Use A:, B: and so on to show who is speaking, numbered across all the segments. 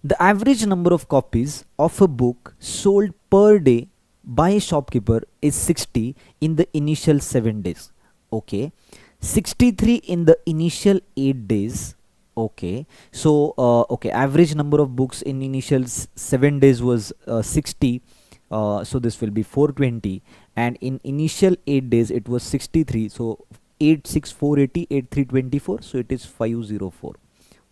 A: The average number of copies of a book sold per day by a shopkeeper is 60 in the initial 7 days. Okay. 63 in the initial 8 days. Okay. So, okay, average number of books in initial 7 days was 60. So this will be 420, and in initial 8 days it was 63. So 8 6 480, 8 3 24, so it is 504.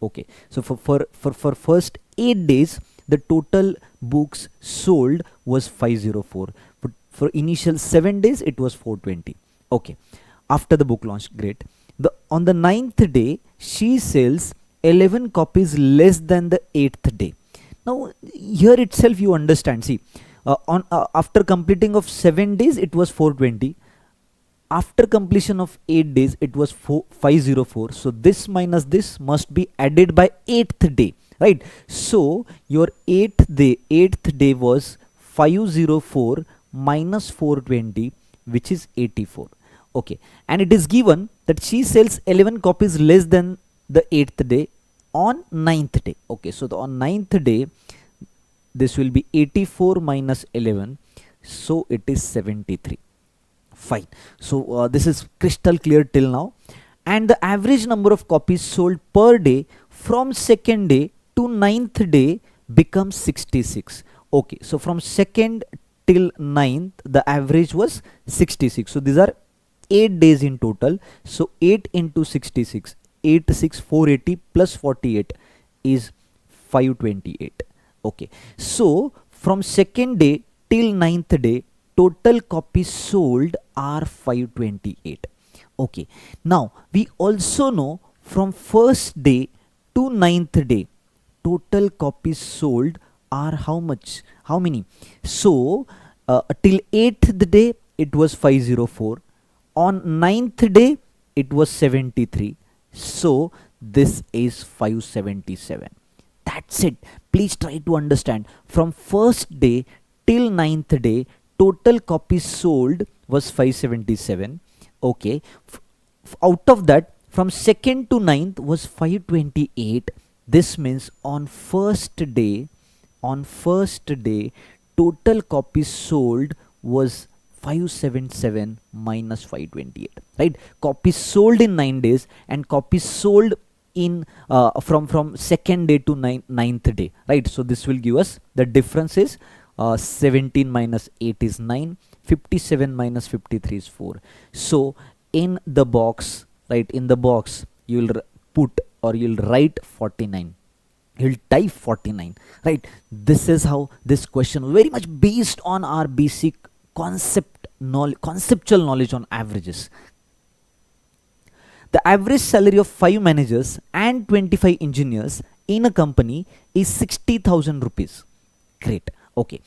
A: Okay, so for first 8 days the total books sold was 504. For initial 7 days it was 420. Okay, after the book launch, great. On the 9th day she sells 11 copies less than the 8th day. Now here itself you understand, see, after completing of 7 days it was 420. After completion of 8 days it was 504. So this minus this must be added by 8th day, right? So your 8th day was 504 minus 420, which is 84. Okay, and it is given that she sells 11 copies less than the 8th day on 9th day. Okay, so on 9th day this will be 84 minus 11, so it is 73. Fine. So this is crystal clear till now. And the average number of copies sold per day from 2nd day to 9th day becomes 66. Okay, so from 2nd till 9th the average was 66. So these are 8 days in total. So 8 into 66, 8 6 480 plus 48 is 528. Okay, so from 2nd day till 9th day total copies sold are 528. Okay, now we also know from 1st day to 9th day total copies sold are how much, how many? So till 8th day it was 504, on 9th day it was 73, so this is 577. That's it. Please try to understand. From 1st day till 9th day total copies sold was 577. Okay, out of that from 2nd to 9th was 528. This means on first day total copies sold was 577 minus 528, right? Copies sold in 9 days and copies sold in from 2nd day to 9th day, right? So this will give us the difference is 17 minus 8 is 9, 57 minus 53 is 4. So in the box, right, in the box you will put or you'll write 49. You'll type 49, right? This is how this question, very much based on our basic conceptual knowledge on averages. The average salary of 5 managers and 25 engineers in a company is 60,000 rupees. Great. Okay.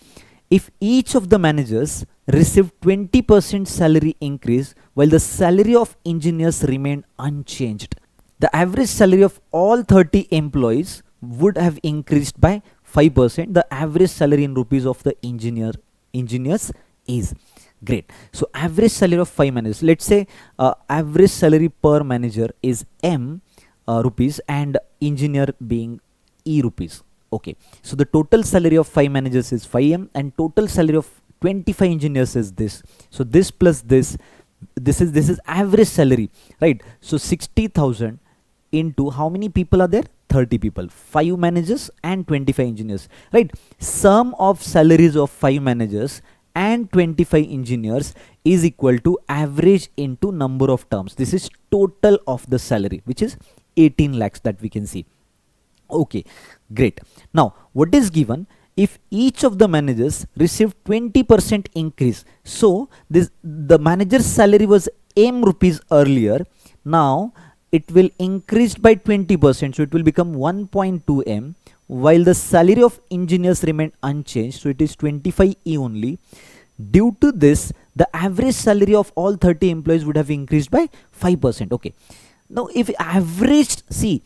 A: If each of the managers received 20% salary increase while the salary of engineers remained unchanged, the average salary of all 30 employees would have increased by 5%. The average salary in rupees of the engineers is. Great. So average salary of 5 managers, let's say average salary per manager is M rupees and engineer being E rupees. Okay, so the total salary of 5 managers is 5M and total salary of 25 engineers is this. So this plus this is average salary, right? So 60,000 into how many people are there? 30 people, 5 managers and 25 engineers, right? Sum of salaries of 5 managers and 25 engineers is equal to average into number of terms. This is total of the salary, which is 18 lakhs that we can see. Okay, great. Now what is given? If each of the managers received 20% increase, so the manager's salary was M rupees earlier, now it will increase by 20%, so it will become 1.2 M, while the salary of engineers remained unchanged, so it is 25 E only. Due to this, the average salary of all 30 employees would have increased by 5%. Okay, now if average, see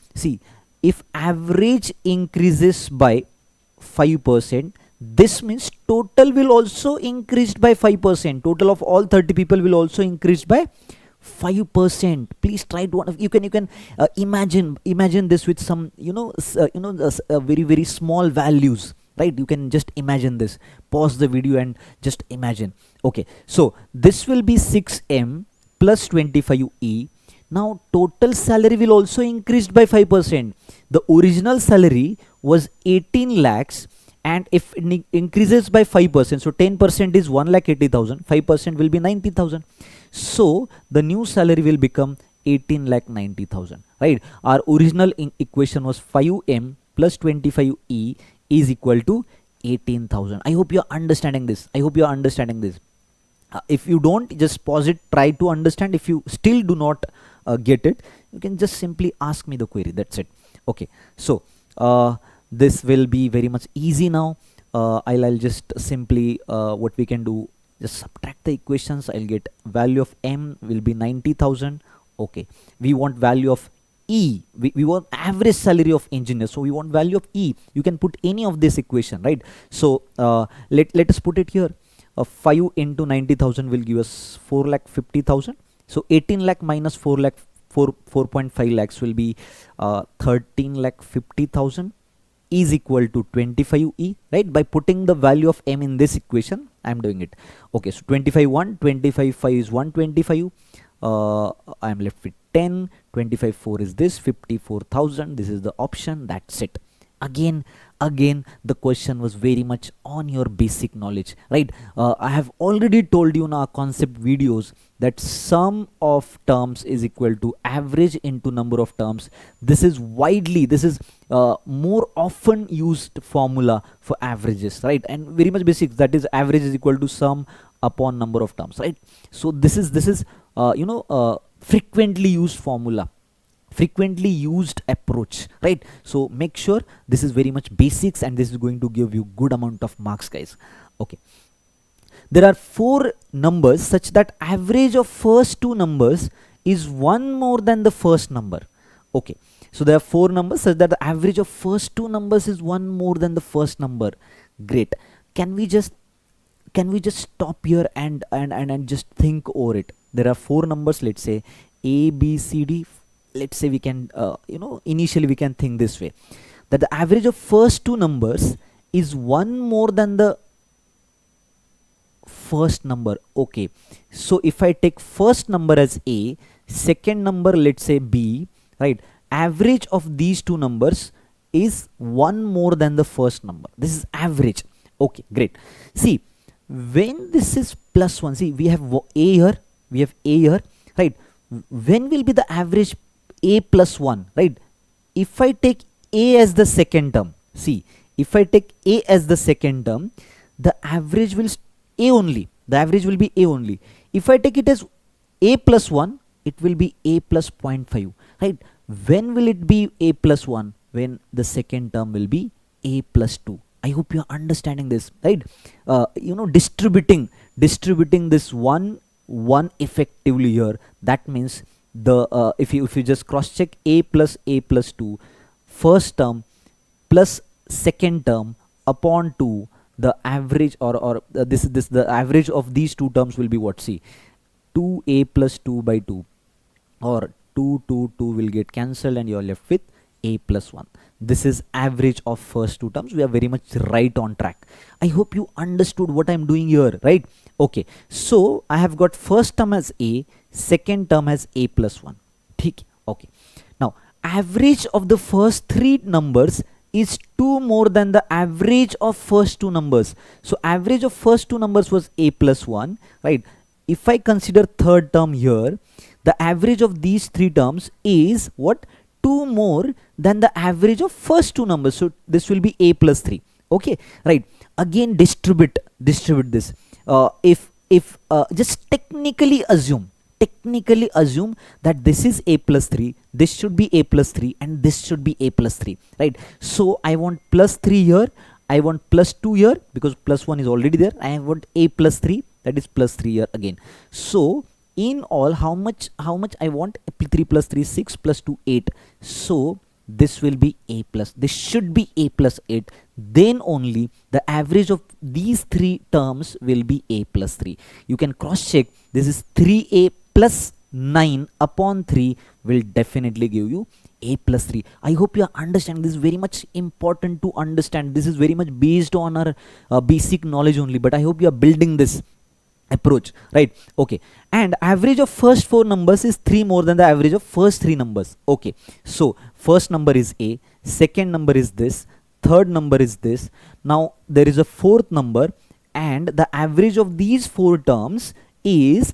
A: if average increases by 5%, this means total will also increase by 5%. Total of all 30 people will also increase by 5%. Please try to, you can imagine this with some, very very small values, right? You can just imagine this. Pause the video and just imagine. Okay, so this will be 6M plus 25E. Now total salary will also increase by 5%. The original salary was 18 lakhs, and if it increases by 5%, so 10% is 1,80,000, 5% will be 90,000. So the new salary will become 18,90,000, right? Our original equation was 5M plus 25E is equal to 18,000. I hope you're understanding this. If you don't, just pause it, try to understand. If you still do not get it, you can just simply ask me the query. That's it. Okay, so this will be very much easy now. I'll just simply what we can do, just subtract the equations. I'll get value of M will be 90,000. Okay, we want value of E. We want average salary of engineer, so we want value of E. You can put any of this equation, right? So let us put it here. 5 into 90,000 will give us 4,50,000. So 18 lakh minus 4.5 lakhs will be 13,50,000 is equal to 25E, right? By putting the value of M in this equation, I am doing it. Okay, so 25 5 is 125. I am left with 10. 25 4 is this 54,000. This is the option. That's it. Again the question was very much on your basic knowledge, right? I have already told you in our concept videos that sum of terms is equal to average into number of terms. This is more often used formula for averages, right? And very much basic, that is average is equal to sum upon number of terms, right? So this is frequently used formula, frequently used approach, right? So make sure this is very much basics, and this is going to give you good amount of marks, guys. Okay, there are 4 numbers such that average of first 2 numbers is 1 more than the first number. Okay, so there are 4 numbers such that the average of first 2 numbers is 1 more than the first number. Great. Can we just stop here and just think over it? There are 4 numbers, let's say A, B, C, D. Let's say we can initially we can think this way, that the average of first 2 numbers is 1 more than the first number. Okay, so if I take first number as A, second number let's say B, right? Average of these 2 numbers is 1 more than the first number. This is average. Okay, great. See, when this is plus 1, see, we have A here, right? When will be the average A plus 1, right? If I take A as the second term, see, if I take A as the second term, the average will A only. The average will be A only. If I take it as A plus 1, it will be A plus 0.5, right? When will it be A plus 1? When the second term will be A plus 2. I hope you are understanding this, right? Distributing this one effectively here. That means the if you just cross check A plus 2, first term plus second term upon 2, the average or the average of these 2 terms will be what? See, 2A plus 2 by 2, or 2 will get cancelled and you are left with A plus 1. This is average of first 2 terms. We are very much right on track. I hope you understood what I'm doing here, right? Okay, so I have got first term as A, second term as A plus 1. Okay, now average of the first 3 numbers is 2 more than the average of first 2 numbers. So average of first 2 numbers was A plus 1, right? If I consider third term here, the average of these 3 terms is what? 2 more than the average of first 2 numbers. So this will be A plus 3. Okay, right? Again, distribute this. If just technically assume that this is A plus 3, this should be A plus 3, and this should be A plus 3, right? So I want plus 3 here, I want plus 2 here, because plus 1 is already there. I want A plus 3, that is plus 3 here again. So in all, how much I want? 3 plus 3 6 plus 2 8. So this will be A plus, this should be A plus 8. Then only the average of these 3 terms will be A plus 3. You can cross check. This is 3A plus 9 upon 3 will definitely give you a plus 3. I hope you understand. This is very much important to understand. This is very much based on our basic knowledge only, but I hope you are building this approach, right? Okay, and average of first four numbers is 3 more than the average of first three numbers. Okay, so first number is a, second number is this, third number is this. Now there is a fourth number, and the average of these four terms is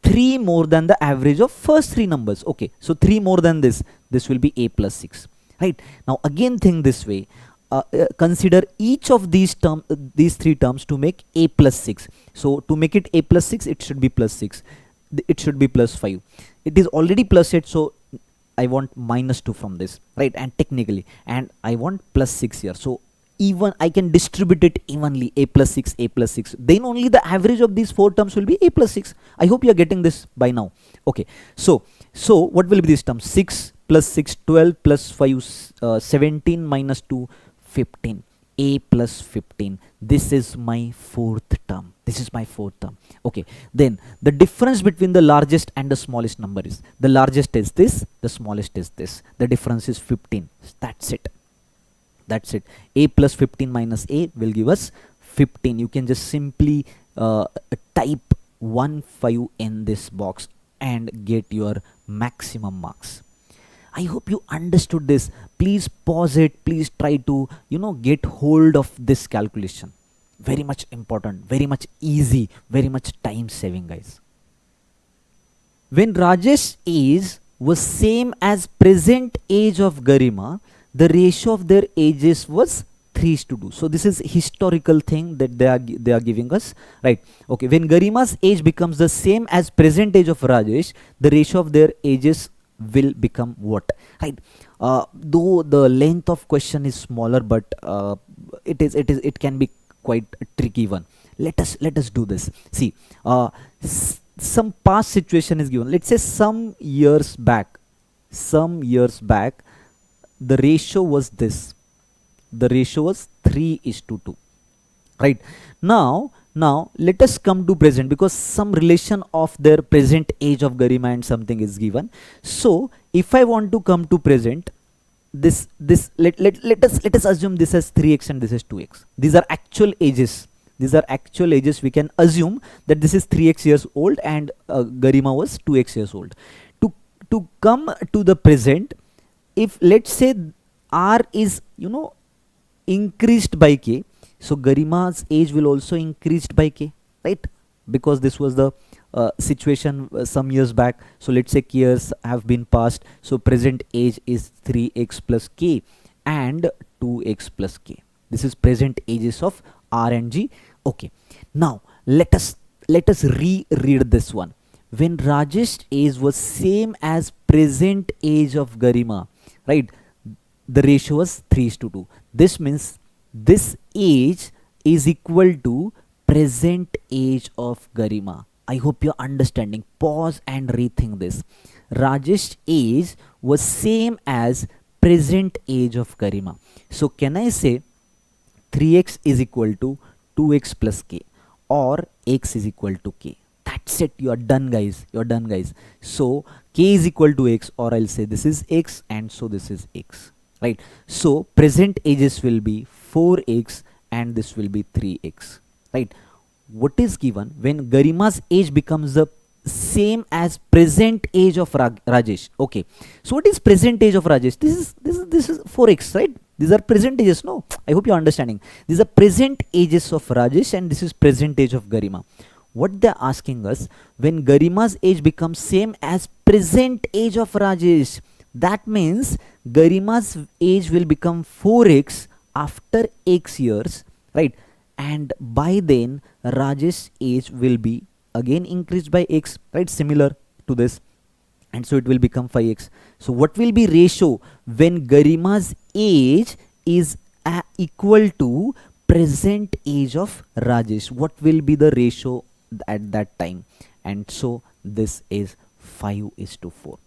A: 3 more than the average of first three numbers. Okay, so 3 more than this will be a plus 6, right? Now again think this way. Consider each of these three terms to make a plus 6. So to make it a plus 6, it should be plus 6, it should be plus 5. It is already plus 8, so I want minus 2 from this, right? And technically, and I want plus 6 here, so even I can distribute it evenly, a plus 6, a plus 6, then only the average of these four terms will be a plus 6. I hope you are getting this by now. Okay, so what will be this term? 6 plus 6, 12 plus 5, 17 minus 2, 15. A plus 15. This is my fourth term. This is my fourth term. Okay, then the difference between the largest and the smallest number is, the largest is this, the smallest is this. The difference is 15. That's it. That's it. A plus 15 minus a will give us 15. You can just simply type 15 in this box and get your maximum marks. I hope you understood this. Please pause it. Please try to, get hold of this calculation. Very much important, very much easy, very much time saving, guys. When Rajesh age was same as present age of Garima, the ratio of their ages was 3:2. So this is historical thing that they are giving us, right? Okay, when Garima's age becomes the same as present age of Rajesh, the ratio of their ages will become what, right? Though the length of question is smaller, but it can be quite a tricky one. Let us do this. See, some past situation is given. Let's say some years back, the ratio was this. The ratio was 3:2, right? Now let us come to present, because some relation of their present age of Garima and something is given. So if I want to come to present, let us assume this as 3x and this is 2x. These are actual ages. We can assume that this is 3x years old and Garima was 2x years old. To come to the present, if let's say r is increased by k, so Garima's age will also increased by k, right? Because this was the situation some years back. So let's say k years have been passed, so present age is 3x plus k and 2x plus k. This is present ages of r and g. Okay, now let us reread this one. When Rajesh age was same as present age of Garima, right? The ratio was 3:2. This means this age is equal to present age of Garima. I hope you're understanding. Pause and rethink this. Rajesh age was same as present age of Garima. So can I say 3x is equal to 2x plus k, or x is equal to k? That's it. You are done, guys. So k is equal to x, or I'll say this is x and so this is x, right? So present ages will be 4x and this will be 3x, right? What is given when Garima's age becomes the same as present age of Rajesh? Okay, so what is present age of Rajesh? This is 4x, right? These are present ages. No, I hope you're understanding. These are present ages of Rajesh and this is present age of Garima. What they're asking us, when Garima's age becomes same as present age of Rajesh, that means Garima's age will become 4x after x years, right? And by then Rajesh's age will be again increased by x, right? Similar to this, and so it will become 5x. So what will be ratio when Garima's age is equal to present age of Rajesh? What will be the ratio at that time? And so this is 5:4.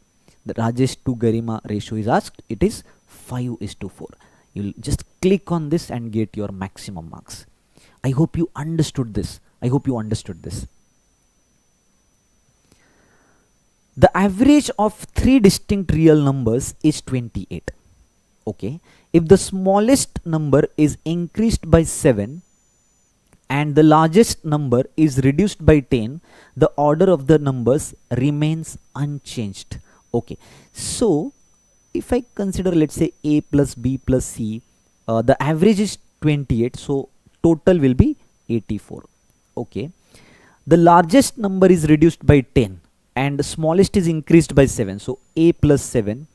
A: The Rajesh to Garima ratio is asked. It is 5:4. You'll just click on this and get your maximum marks. I hope you understood this. The average of three distinct real numbers is 28. Okay, if the smallest number is increased by 7 and the largest number is reduced by 10, the order of the numbers remains unchanged. Okay, so if I consider, let's say, a plus b plus c, the average is 28, so total will be 84. Okay, the largest number is reduced by 10 and the smallest is increased by 7, so a plus 7,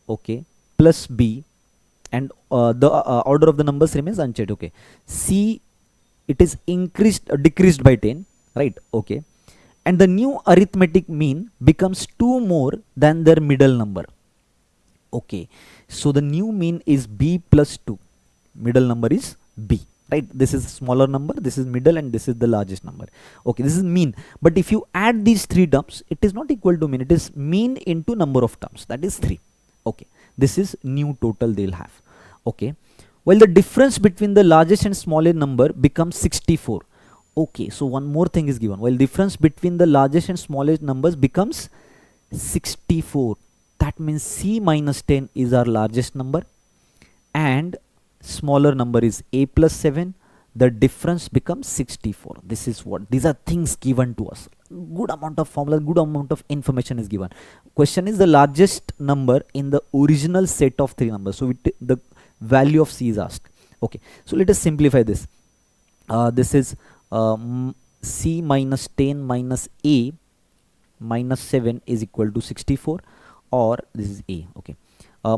A: okay, plus b, and the order of the numbers remains unchanged. Okay, c, it is increased decreased by 10, right? Okay, and the new arithmetic mean becomes 2 more than their middle number. Okay, so the new mean is b plus 2, middle number is b, right? This is smaller number, this is middle, and this is the largest number. Okay, this is mean, but if you add these three terms, it is not equal to mean, it is mean into number of terms, that is 3. Okay, this is new total they'll have. Okay, while the difference between the largest and smallest number becomes 64. Okay, so one more thing is given, while difference between the largest and smallest numbers becomes 64, that means c minus 10 is our largest number and smaller number is a plus 7, the difference becomes 64. This is what, these are things given to us, good amount of formula, good amount of information is given. Question is the largest number in the original set of three numbers, so the value of c is asked. Okay, so let us simplify this. This is c minus 10 minus a minus 7 is equal to 64, or this is a. Okay,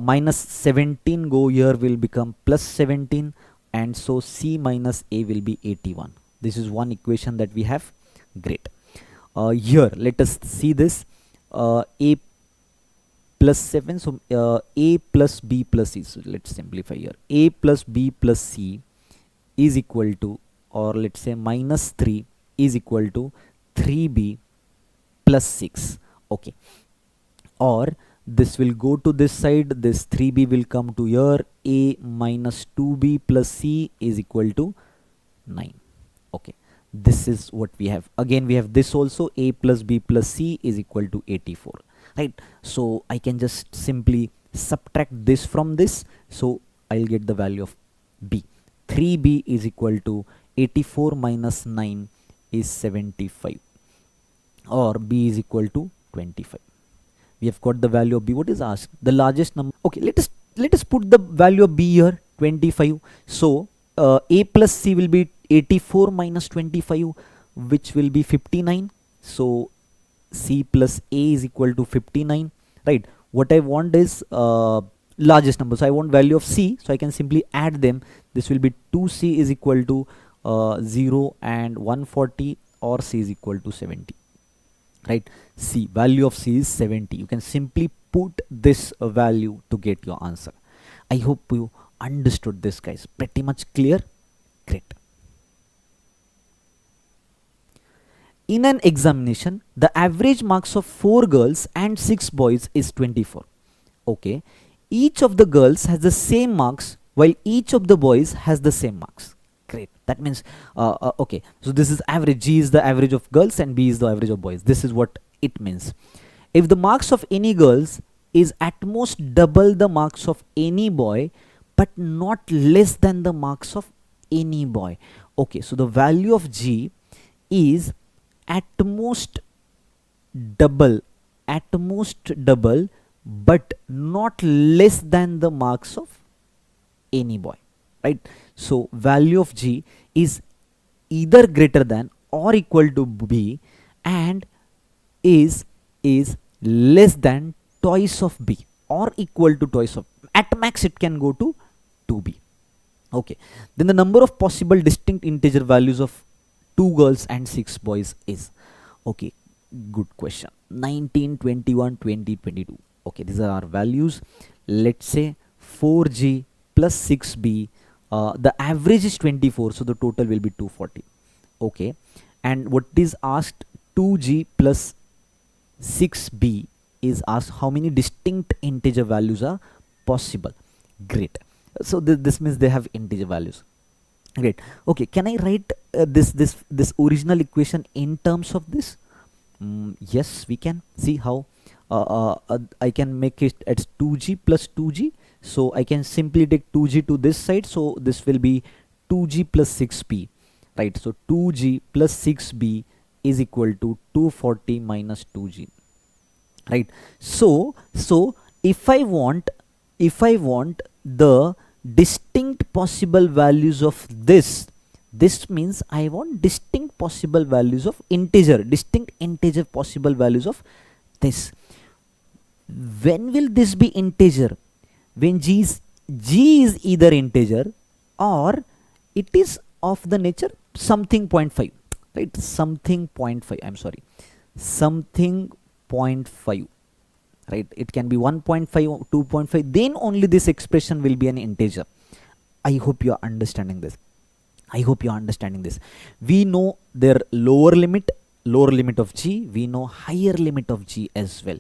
A: minus 17 go here will become plus 17, and so c minus a will be 81. This is one equation that we have. Great. Here let us see this, a plus 7, so a plus b plus c, so let's simplify here. A plus b plus c is equal to, or let's say minus 3 is equal to 3b plus 6. Okay, or this will go to this side, this 3b will come to here, a minus 2b plus c is equal to 9. Okay, this is what we have. Again we have this also, a plus b plus c is equal to 84, right? So I can just simply subtract this from this, so I'll get the value of b. 3b is equal to 84 minus 9 is 75, or b is equal to 25. We have got the value of b. What is asked? The largest number. Okay, let us put the value of b here, 25. So a plus c will be 84 minus 25, which will be 59. So c plus a is equal to 59, right? What I want is largest number, so I want value of c, so I can simply add them. This will be 2c is equal to 0 and 140, or c is equal to 70, right? C, value of c is 70. You can simply put this value to get your answer. I hope you understood this, guys. Pretty much clear. Great. In an examination, the average marks of 4 girls and 6 boys is 24. Okay, each of the girls has the same marks while each of the boys has the same marks. Great. That means okay, so this is average. G is the average of girls and B is the average of boys. This is what it means. If the marks of any girls is at most double the marks of any boy but not less than the marks of any boy. Okay, so the value of G is at most double, but not less than the marks of any boy, right? So value of G is either greater than or equal to B and is less than twice of B or equal to twice of, at max it can go to 2B. Okay, then the number of possible distinct integer values of 2 girls and 6 boys is, okay, good question, 19, 21, 20, 22. Okay, these are our values. Let's say 4G plus 6B, the average is 24, so the total will be 240. Okay, and what is asked, 2G plus 6B is asked how many distinct integer values are possible. Great. So this means they have integer values. Great. Okay, can I write this original equation in terms of this? Yes, we can. See how. I can make it as 2g plus 2g. So I can simply take 2g to this side, so this will be 2g plus 6p, right? So 2g plus 6b is equal to 240 minus 2g, right? So if I want the distinct possible values of this means I want distinct possible values of distinct integer possible values of this. When will this be integer? When g is either integer or it is of the nature something 0.5, right? Something 0.5, I'm sorry, something 0.5, right? It can be 1.5 or 2.5, then only this expression will be an integer. I hope you are understanding this. We know their lower limit of g, we know higher limit of g as well.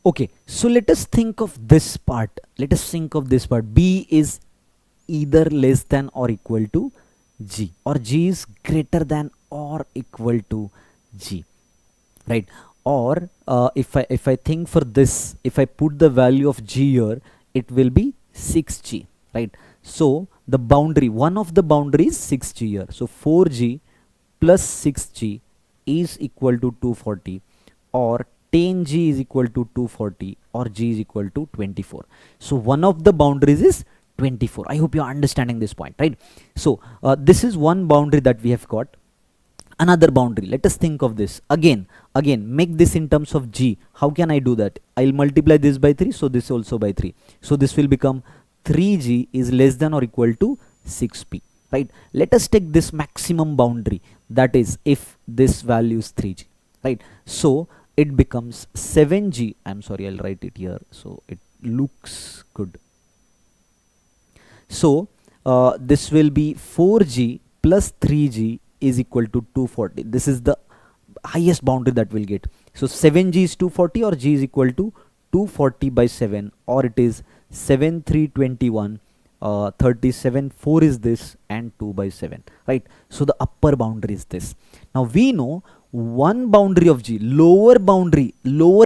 A: Okay, so let us think of this part. B is either less than or equal to g, or g is greater than or equal to g, right? Or if I think for this, if I put the value of g here, it will be 6g, right? So the boundary, one of the boundaries 6g here, so 4g plus 6g is equal to 240, or 10g is equal to 240, or g is equal to 24. So one of the boundaries is 24. I hope you are understanding this point, right? So this is one boundary that we have got. Another boundary, let us think of this again, make this in terms of g. How can I do that? I'll multiply this by 3, so this also by 3, so this will become 3g is less than or equal to 6p, right? Let us take this maximum boundary, that is if this value is 3g, right? So it becomes 7g, I'm sorry, I'll write it here so it looks good. So this will be 4g plus 3g is equal to 240. This is the highest boundary that we'll get. So 7g is 240, or g is equal to 240 by 7, or it is 7 3 21, 37 4 is this, and 2 by 7, right? So the upper boundary is this. Now we know one boundary of g, lower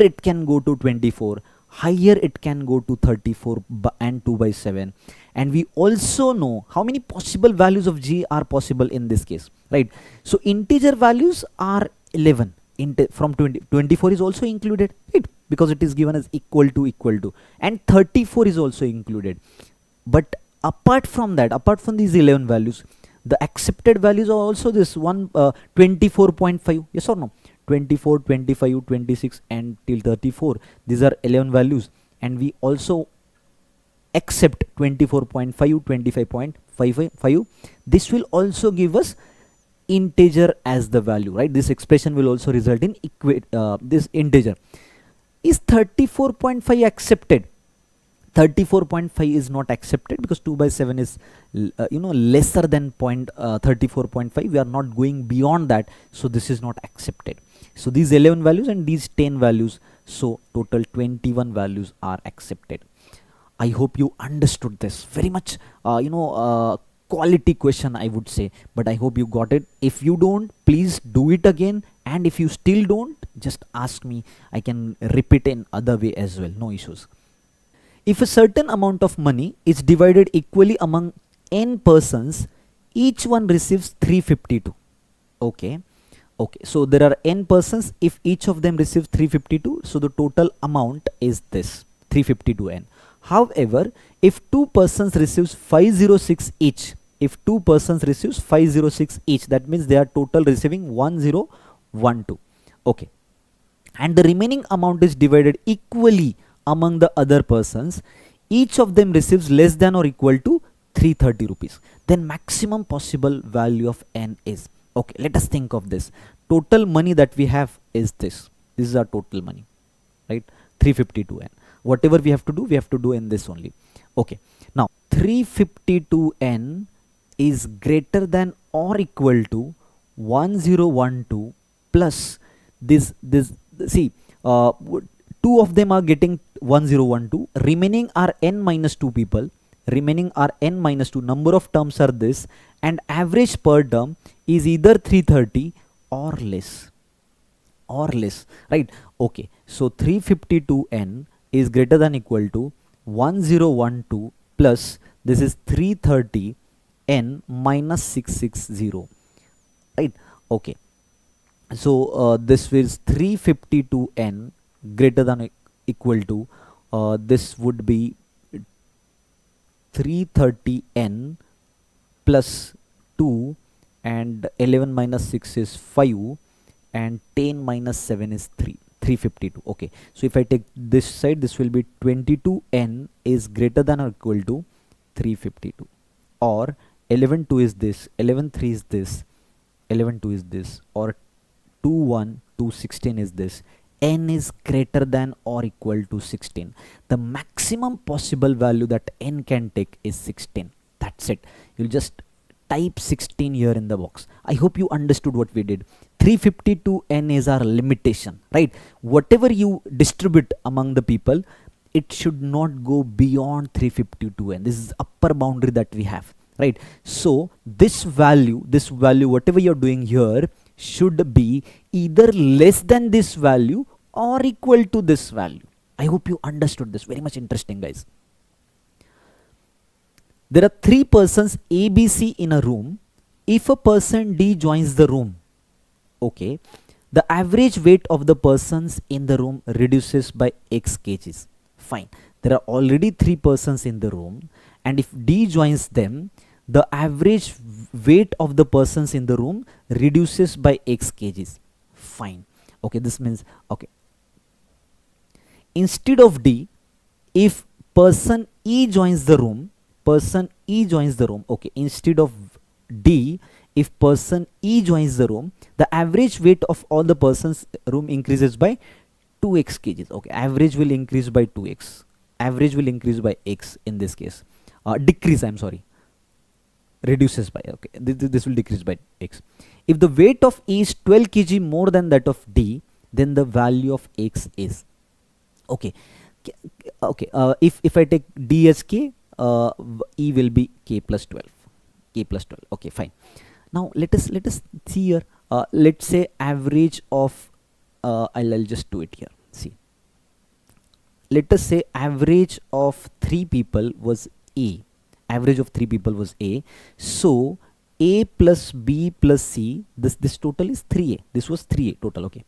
A: it can go to 24, higher it can go to 34 and 2 by 7. And we also know how many possible values of g are possible in this case, right? So integer values are 11. From 24 is also included, right? Because it is given as equal to, and 34 is also included. But apart from these 11 values, the accepted values are also this one, 24.5, yes or no? 24, 25, 26 and till 34, these are 11 values, and we also accept 24.5, 25.55. This will also give us integer as the value, right? This expression will also result in this integer. Is 34.5 accepted? 34.5 is not accepted because 2 by 7 is lesser than 34.5. We are not going beyond that, so this is not accepted. So these 11 values and these 10 values, so total 21 values are accepted. I hope you understood this. Very much quality question, I would say, but I hope you got it. If you don't, please do it again, and if you still don't, just ask me. I can repeat in other way as well, no issues. If a certain amount of money is divided equally among n persons, each one receives 352. Okay, so there are n persons. If each of them receives 352, so the total amount is this 352n. However, if two persons receives 506 each, that means they are total receiving 1012. Okay, and the remaining amount is divided equally among the other persons, each of them receives less than or equal to 330 rupees. Then maximum possible value of n is, okay, let us think of this. Total money that we have is this is our total money, right? 352n. Whatever we have to do in this only. Okay, now 352n is greater than or equal to 1012 plus this see, two of them are getting 1012, remaining are n minus 2 people, number of terms are this, and average per term is either 330 or less. or less, right? Okay, so 352n is greater than equal to 1012 plus this is 330n minus 660, right? Okay, so this is 352n greater than equal to this would be 330n plus 2, and 11 minus 6 is 5, and 10 minus 7 is 352. Okay, so if I take this side, this will be 22n is greater than or equal to 352, or 11 2 is this, 11 3 is this, 11 2 is this, or 2 1 2 16 is this. N is greater than or equal to 16. The maximum possible value that n can take is 16. That's it. You'll just type 16 here in the box. I hope you understood what we did. 352n is our limitation, right? Whatever you distribute among the people, it should not go beyond 352n. This is upper boundary that we have, right? So this value, whatever you're doing here, should be either less than this value or equal to this value. I hope you understood this. Very much interesting, guys. There are 3 persons A, B, C in a room. If a person D joins the room, okay, the average weight of the persons in the room reduces by X kgs. Fine. There are already 3 persons in the room, and if D joins them, the average weight of the persons in the room reduces by X kgs. Fine. Okay, this means, okay, instead of D, if person E joins the room, okay, instead of D, if person E joins the room, the average weight of all the persons room increases by 2x kgs. Okay, average will increase by 2x. Average will increase by x in this case. Decrease, I'm sorry. Reduces by, okay, this will decrease by x. If the weight of E is 12 kg more than that of D, then the value of x is, okay, okay, if I take D as k, E will be k plus 12, okay, fine. Now let us see here, let's say average of, I'll just do it here. See, let us say average of 3 people was A. Average of 3 people was A. So A plus B plus C, this total is 3A. This was 3A total, okay.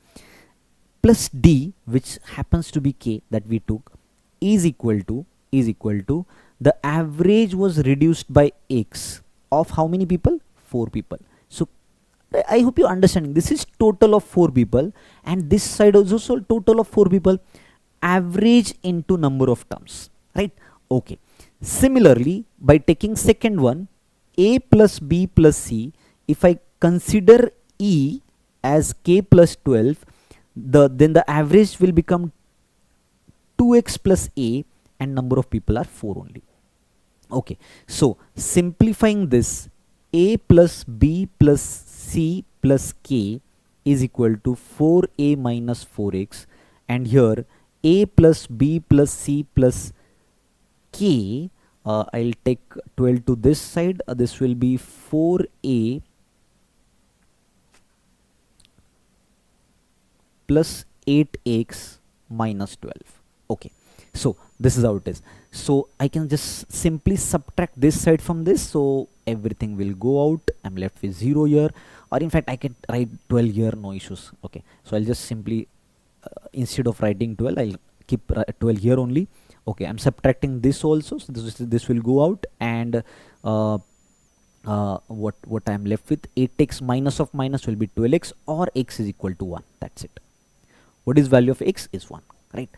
A: Plus D, which happens to be K that we took, is equal to the average was reduced by X of how many people? 4 people. So I hope you understanding. This is total of 4 people, and this side is also total of 4 people. Average into number of terms, right? Okay. Similarly, by taking second one, A plus B plus C, if I consider E as K plus 12, then the average will become 2x plus A, and number of people are 4 only. Okay, so simplifying this, A plus B plus C plus K is equal to 4A minus 4x, and here A plus B plus C plus K, I'll take 12 to this side, this will be 4A plus 8x minus 12. Okay, so this is how it is. So I can just simply subtract this side from this, so everything will go out. I'm left with 0 here, or in fact I can write 12 here, no issues. Okay, so I'll just simply instead of writing 12, I'll keep 12 here only. Okay, I'm subtracting this also, so this will go out, and what I'm left with, 8x minus of minus will be 12x, or x is equal to 1. That's it. What is value of x? Is 1, right?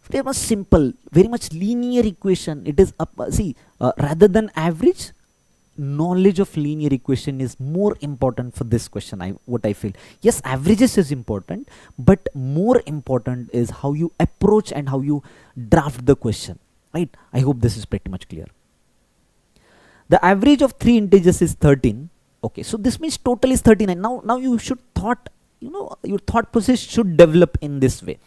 A: Very much simple, very much linear equation. It is up. See, rather than average, knowledge of linear equation is more important for this question. What I feel. Yes, averages is important, but more important is how you approach and how you draft the question, right? I hope this is pretty much clear. The average of 3 integers is 13. Okay, so this means total is 39. Now you should your thought process should develop in this way,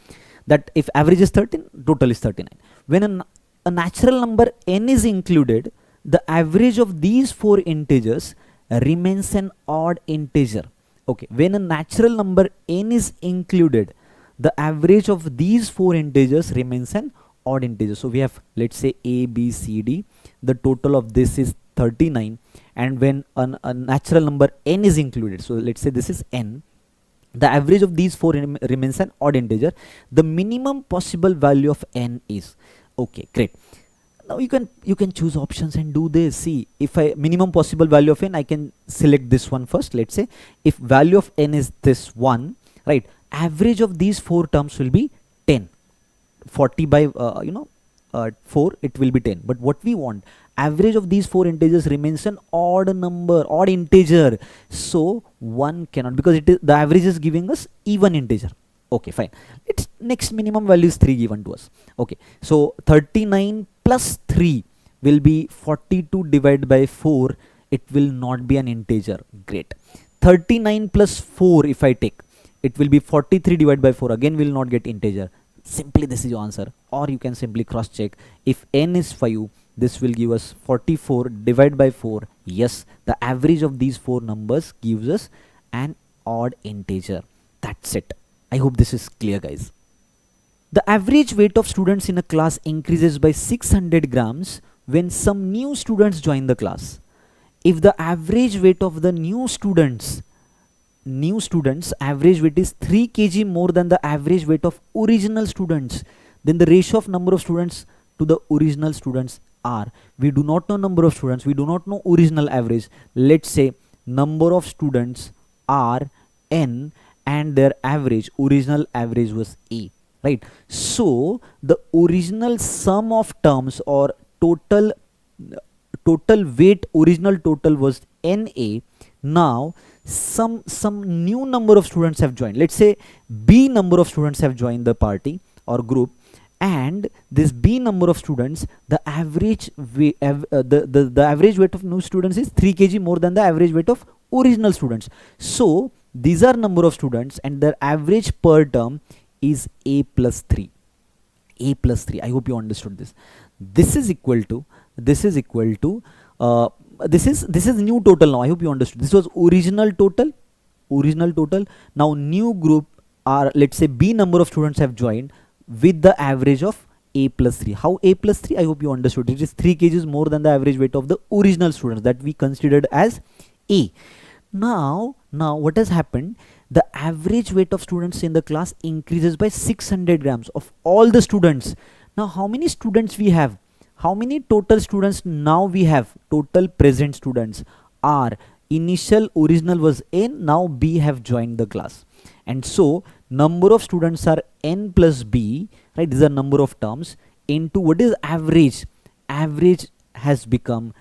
A: that if average is 13, total is 39. When a natural number n is included, the average of these 4 integers remains an odd integer. Okay, when a natural number n is included, the average of these four integers remains an odd integer. So we have, let's say, a b c d, the total of this is 39, and when a natural number n is included, so let's say this is n, the average of these four remains an odd integer. The minimum possible value of n is, okay, great. Now you can choose options and do this. See, if I minimum possible value of n, I can select this one first. Let's say if value of n is this one, right, average of these four terms will be 10. 40 by 4, it will be 10. But what we want, average of these four integers remains an odd number, odd integer. So 1 cannot, because it is, the average is giving us even integer. Okay, fine. Its next minimum value is 3 given to us. Okay, so 39 plus 3 will be 42 divided by 4. It will not be an integer. Great. 39 plus 4, if I take, it will be 43 divided by 4. Again, will not get integer. Simply this is your answer. Or you can simply cross check. If n is 5, this will give us 44 divided by 4. Yes, the average of these four numbers gives us an odd integer. That's it. I hope this is clear, guys. The average weight of students in a class increases by 600 grams when some new students join the class. If the average weight of the new students average weight is 3 kg more than the average weight of original students, then the ratio of number of students to the original students are, we do not know number of students, we do not know original average. Let's say number of students are n and their average, original average was a, right? So the original sum of terms or total weight, original total was na. Now some new number of students have joined. Let's say b number of students have joined the party or group, and this b number of students, the average weight, the average weight of new students is 3 kg more than the average weight of original students. So these are number of students and their average per term is a plus 3. A plus 3. I hope you understood this. This is equal to this is new total. Now I hope you understood. This was original total. Now new group are, let's say, b number of students have joined with the average of a plus 3. How a plus 3? I hope you understood. It is 3 kgs more than the average weight of the original students that we considered as a. Now what has happened? The average weight of students in the class increases by 600 grams of all the students. Now how many students we have? How many total students now we have? Total present students are, initial original was n, now b have joined the class, and so number of students are n plus b, right? These are number of terms into what is average. Average has become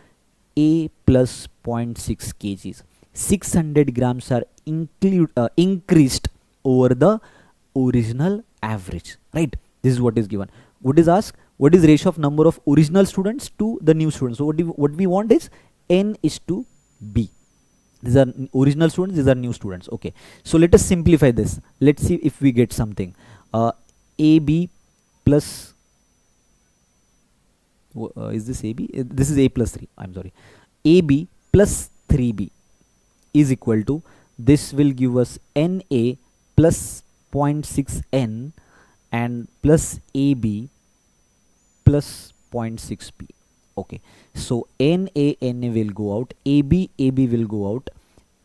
A: a plus 0.6 kgs. 600 grams are increased over the original average, right? This is what is given. What is asked? What is ratio of number of original students to the new students? So what we want is n is to b. These are original students, these are new students. Okay, so let us simplify this. Let's see if we get something. AB plus is this AB? This is a plus 3. I'm sorry. AB plus 3b is equal to, this will give us NA plus 0.6n and plus AB plus 0.6b. Okay, so NA will go out, AB will go out,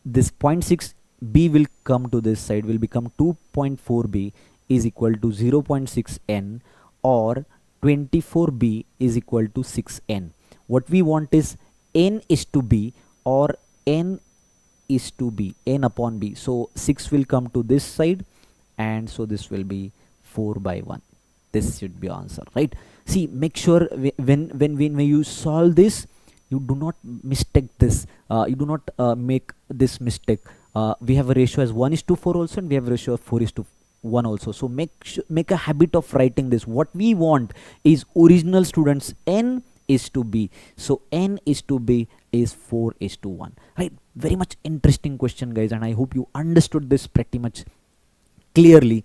A: this 0.6b will come to this side, will become 2.4b is equal to 0.6n, or 24b is equal to 6n. What we want is n is to b or n is to b, n upon b. So 6 will come to this side, and so this will be 4 by 1. This should be answer, right? See, make sure when you solve this, you do not mistake this. You do not make this mistake. We have a ratio as 1:4 also, and we have a ratio of 4:1 also. So make a habit of writing this. What we want is original students n is to b. So n is to b is 4:1, right? Very much interesting question, guys, and I hope you understood this pretty much clearly.